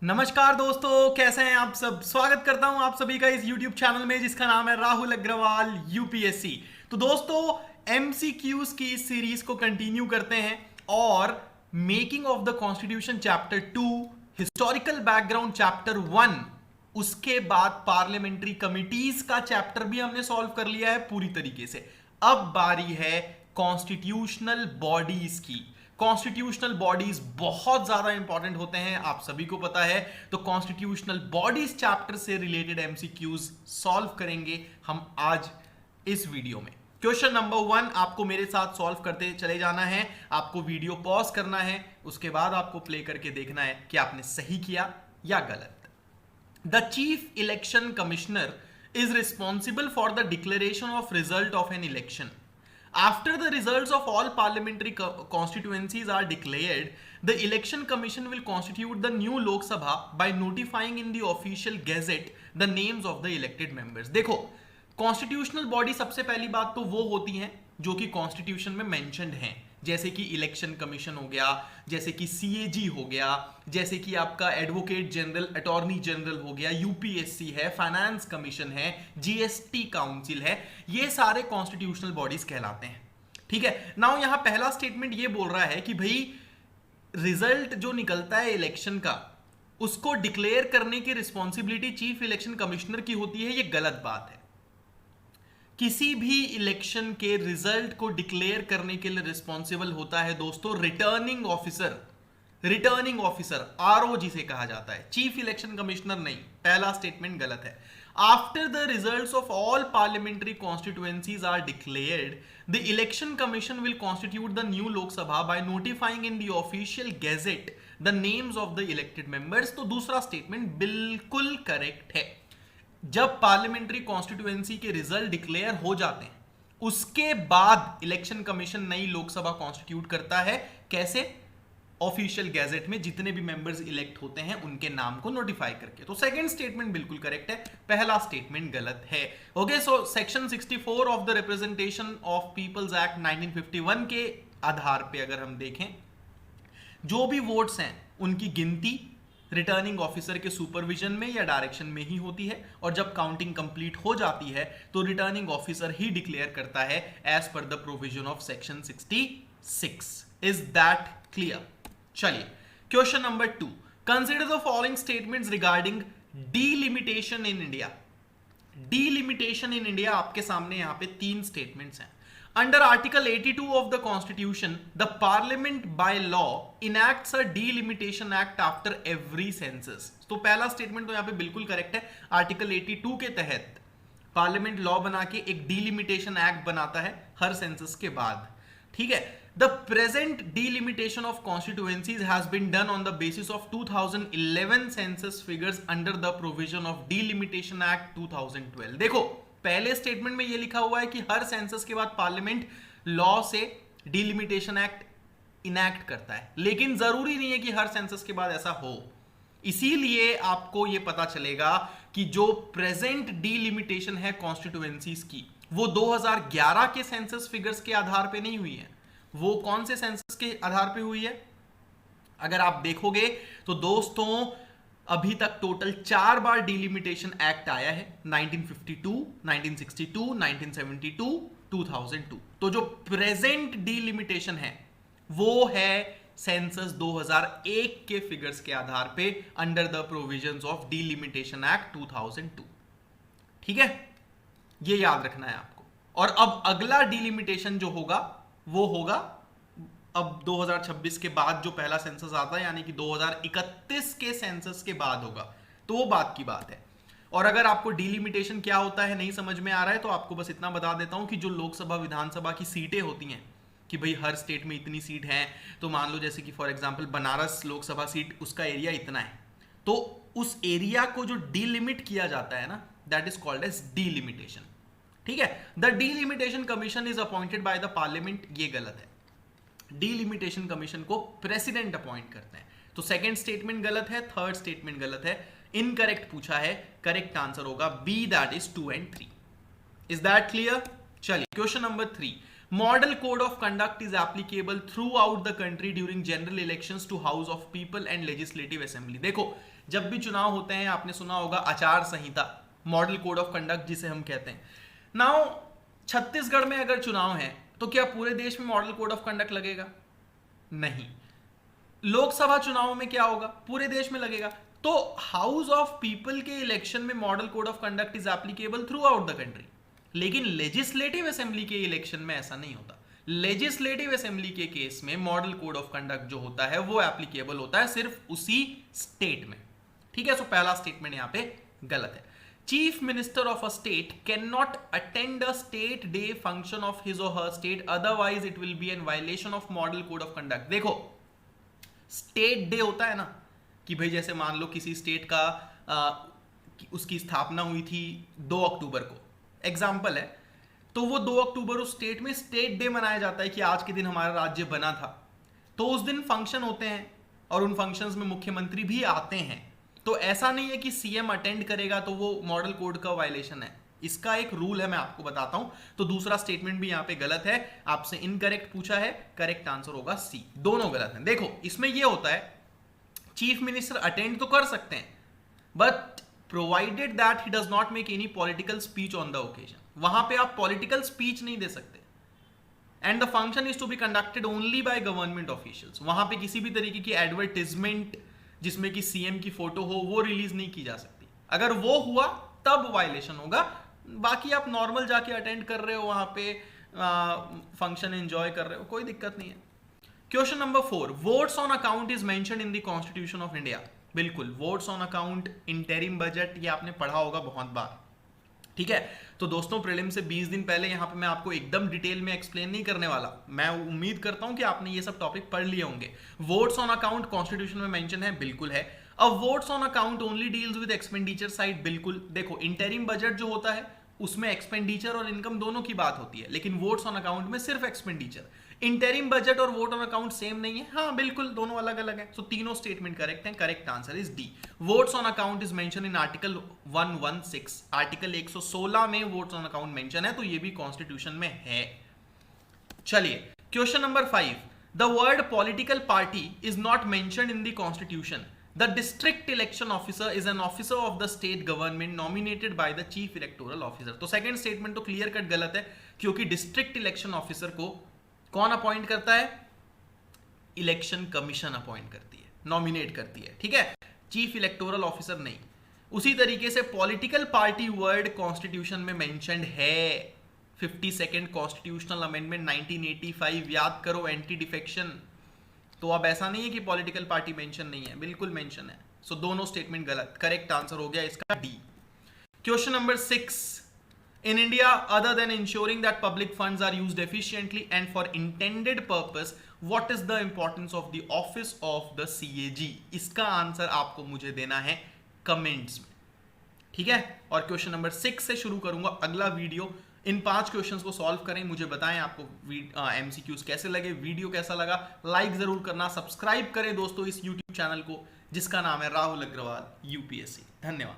नमस्कार दोस्तों, कैसे हैं आप सब। स्वागत करता हूं आप सभी का इस YouTube चैनल में जिसका नाम है राहुल अग्रवाल यूपीएससी। तो दोस्तों, एमसीक्यूज की इस सीरीज को कंटिन्यू करते हैं और making of the constitution chapter 2, historical background chapter 1, उसके बाद पार्लियामेंट्री कमिटीज का चैप्टर भी हमने सॉल्व कर लिया है पूरी तरीके से। अब बारी है कॉन्स्टिट्यूशनल बॉडीज की। कॉन्स्टिट्यूशनल बॉडीज बहुत ज्यादा इंपॉर्टेंट होते हैं, आप सभी को पता है। तो कॉन्स्टिट्यूशनल बॉडीज चैप्टर से रिलेटेड एमसीक्यूज सॉल्व करेंगे हम आज इस वीडियो में। क्वेश्चन नंबर 1 आपको मेरे साथ सॉल्व करते चले जाना है। आपको वीडियो पॉज करना है, उसके बाद आपको प्ले करके देखना है कि आपने सही किया या गलत। The chief election commissioner is responsible for the declaration of result of an election. After the results of all parliamentary constituencies are declared, the election commission will constitute the new Lok Sabha by notifying in the official gazette the names of the elected members. देखो, constitutional body सबसे पहली बात तो वो होती हैं जो कि कॉन्स्टिट्यूशन में मेंशन्ड हैं, जैसे कि इलेक्शन कमीशन हो गया, जैसे कि सीएजी हो गया, जैसे कि आपका एडवोकेट जनरल, अटॉर्नी जनरल हो गया, यूपीएससी है, फाइनेंस कमीशन है, जीएसटी काउंसिल है। ये सारे कॉन्स्टिट्यूशनल बॉडीज कहलाते हैं। ठीक है। नाउ यहां पहला स्टेटमेंट ये बोल रहा है कि भाई रिजल्ट जो निकलता है इलेक्शन का, उसको डिक्लेयर करने की रिस्पॉन्सिबिलिटी चीफ इलेक्शन कमिश्नर की होती है। ये गलत बात है। किसी भी इलेक्शन के रिजल्ट को डिक्लेयर करने के लिए रिस्पॉन्सिबल होता है दोस्तों returning officer. Returning officer RO जिसे कहा जाता है, चीफ इलेक्शन कमिश्नर नहीं। पहला स्टेटमेंट गलत है। After the results of all parliamentary constituencies are declared, the election commission will constitute the new Lok Sabha by notifying in the official gazette the names of the elected members. तो दूसरा statement बिल्कुल correct है। जब parliamentary constituency के result declare हो जाते हैं, उसके बाद इलेक्शन कमीशन नई लोकसभा कॉन्स्टिट्यूट करता है। कैसे? ऑफिशियल गैजेट में जितने भी मेंबर्स इलेक्ट होते हैं उनके नाम को नोटिफाई करके। तो सेकंड स्टेटमेंट बिल्कुल करेक्ट है, पहला स्टेटमेंट गलत है। Okay, so section 64 of the representation of peoples act 1951 के आधार पे अगर हम देखें, जो भी वोट्स हैं उनकी गिनती रिटर्निंग ऑफिसर के सुपरविजन में या डायरेक्शन में ही होती है, और जब काउंटिंग कंप्लीट हो जाती है तो रिटर्निंग ऑफिसर ही डिक्लेयर करता है as per the provision of section 66। Is that clear? चलिए, question number 2, consider the following statements regarding delimitation in India. Delimitation in India आपके सामने यहां पे 3 स्टेटमेंट्स हैं। Under Article 82 of the Constitution, the Parliament by law enacts a delimitation act after every census. तो पहला statement तो यहाँ पे बिल्कुल करेक्ट है। आर्टिकल 82 के तहत पार्लियामेंट लॉ बना के एक डीलिमिटेशन एक्ट बनाता है हर सेंसस के बाद। ठीक है। The present delimitation of constituencies has been done on the basis of 2011 census figures under the provision of Delimitation Act 2012। देखो, पहले स्टेटमेंट में यह लिखा हुआ है कि हर सेंसस के बाद पार्लियामेंट लॉ से डिलिमिटेशन एक्ट इनैक्ट करता है, लेकिन जरूरी नहीं है कि हर सेंसस के बाद ऐसा हो। इसीलिए आपको यह पता चलेगा कि जो प्रेजेंट डिलिमिटेशन है कॉन्स्टिट्यूएंसीज की, वो 2011 के सेंसस फिगर्स के आधार पे नहीं हुई है। वो कौन से सेंसस के आधार पे हुई है? अगर आप देखोगे तो दोस्तों, अभी तक टोटल 4 बार डिलिमिटेशन एक्ट आया है, 1952, 1962, 1972, 2002। तो जो प्रेजेंट डिलिमिटेशन है वो है सेंसस 2001 के फिगर्स के आधार पे under the provisions of delimitation act 2002। ठीक है, ये याद रखना है आपको। और अब अगला डिलिमिटेशन जो होगा वो होगा अब 2026 के बाद जो पहला सेंसस आता है, यानी कि 2031 के सेंसस के बाद होगा। तो वो बात की बात है। और अगर आपको डिलिमिटेशन क्या होता है नहीं समझ में आ रहा है, तो आपको बस इतना बता देता हूं कि जो लोकसभा विधानसभा की सीटें होती हैं, कि भाई हर स्टेट में इतनी सीट हैं, तो मान लो जैसे कि for example Banaras Lok Sabha seat, उसका एरिया इतना है, तो उस एरिया को जो डिलिमिट किया जाता है ना, that is called as delimitation. ठीक है। The delimitation commission is appointed by the parliament. ये गलत है। डिलिमिटेशन कमीशन को प्रेसिडेंट अपॉइंट करते हैं। तो सेकंड स्टेटमेंट गलत है, थर्ड स्टेटमेंट गलत है, इनकरेक्ट पूछा है। करेक्ट आंसर होगा B, that is 2 and 3। Is that clear? चलिए, question number 3, model code of conduct is applicable throughout the country during general elections to house of people and legislative assembly. देखो, जब भी चुनाव होते हैं आपने सुना होगा आचार संहिता, मॉडल कोड ऑफ कंडक्ट जिसे हम कहते हैं। नाउ छत्तीसगढ़ में अगर चुनाव है तो क्या पूरे देश में मॉडल कोड ऑफ कंडक्ट लगेगा? नहीं। लोकसभा चुनाव में क्या होगा? पूरे देश में लगेगा। तो हाउस ऑफ पीपल के इलेक्शन में model code of conduct is applicable throughout the country, लेकिन लेजिस्लेटिव असेंबली के इलेक्शन में ऐसा नहीं होता। लेजिस्लेटिव असेंबली के केस में मॉडल कोड ऑफ कंडक्ट जो होता है वो एप्लीकेबल होता है सिर्फ उसी स्टेट में। ठीक है, सो पहला स्टेटमेंट यहां पे गलत है। Chief minister of a state can not attend a state day function of his और her state, otherwise it will be an violation of model code of conduct. देखो, स्टेट डे होता है ना, कि भाई जैसे मान लो किसी स्टेट का उसकी स्थापना हुई थी 2 अक्टूबर को, एग्जाम्पल है, तो वो 2 अक्टूबर उस स्टेट में स्टेट डे मनाया जाता है कि आज के दिन हमारा राज्य बना था। तो उस दिन फंक्शन होते हैं और उन फंक्शंस में मुख्यमंत्री भी आते हैं। तो ऐसा नहीं है कि सीएम अटेंड करेगा तो वो मॉडल कोड का वायलेशन है। इसका एक रूल है, मैं आपको बताता हूं। तो दूसरा स्टेटमेंट भी यहां पे गलत है। आपसे इनकरेक्ट पूछा है, करेक्ट आंसर होगा सी। दोनों गलत हैं। देखो, इसमें ये होता है चीफ मिनिस्टर अटेंड तो कर सकते हैं, but provided that he does not make any political speech on the occasion. वहां पे आप पॉलिटिकल स्पीच नहीं दे सकते। And the function is to be conducted only by government officials. वहां पे किसी भी तरीके की एडवर्टाइजमेंट जिसमें कि सीएम की फोटो हो वो रिलीज नहीं की जा सकती। अगर वो हुआ तब वायलेशन होगा। बाकी आप नॉर्मल जाके अटेंड कर रहे हो, वहां पे फंक्शन एंजॉय कर रहे हो, कोई दिक्कत नहीं है। Question number 4, votes on account is mentioned in the constitution of India. बिल्कुल, votes on account, interim budget, ये आपने पढ़ा होगा बहुत बार। ठीक है, तो दोस्तों प्रीलिम से 20 दिन पहले यहां पे मैं आपको एकदम डिटेल में एक्सप्लेन नहीं करने वाला। मैं उम्मीद करता हूं कि आपने ये सब टॉपिक पढ़ लिए होंगे। वोट्स ऑन अकाउंट कॉन्स्टिट्यूशन में मेंशन है, बिल्कुल है। अब votes on account only deals with expenditure side, बिल्कुल। देखो, इंटरिम बजट जो होता है उसमें एक्सपेंडिचर और इनकम दोनों की बात होती है, लेकिन वोट्स ऑन अकाउंट में सिर्फ एक्सपेंडिचर। इंटरिम बजट और वोट ऑन अकाउंट सेम नहीं है, हाँ बिल्कुल, दोनों अलग अलग है। सो तीनों स्टेटमेंट करेक्ट हैं। Correct answer is D. Votes on account is mention in article 116। Article 116 में वोट्स ऑन अकाउंट मेंशन है, तो ये भी कॉन्स्टिट्यूशन में है। चलिए, question number 5, the word political party is not mentioned in the constitution. The district election officer is an officer of the state government nominated by the chief electoral officer। तो second statement तो clear cut गलत है, क्योंकि district election officer को कौन appoint करता है? Election commission appoint करती है, नॉमिनेट करती है। ठीक है, चीफ इलेक्टोरल ऑफिसर नहीं। उसी तरीके से पॉलिटिकल पार्टी वर्ड कॉन्स्टिट्यूशन में मेंशन्ड है। 52nd कॉन्स्टिट्यूशनल अमेंडमेंट 1985, याद करो, एंटी डिफेक्शन। तो अब ऐसा नहीं है कि पॉलिटिकल पार्टी मेंशन नहीं है, बिल्कुल मेंशन है। सो दोनों स्टेटमेंट गलत। करेक्ट आंसर हो गया इसका D. Question number 6, in India other than ensuring that public funds are used efficiently and for intended purpose, what is the importance of the office of the CAG? इसका answer आपको मुझे देना है comments में। ठीक है, और क्वेश्चन नंबर 6 से शुरू करूंगा अगला वीडियो। इन 5 क्वेश्चंस को सॉल्व करें, मुझे बताएं आपको एमसीक्यूज कैसे लगे, वीडियो कैसा लगा। लाइक जरूर करना, सब्सक्राइब करें दोस्तों इस यूट्यूब चैनल को जिसका नाम है राहुल अग्रवाल यूपीएससी। धन्यवाद।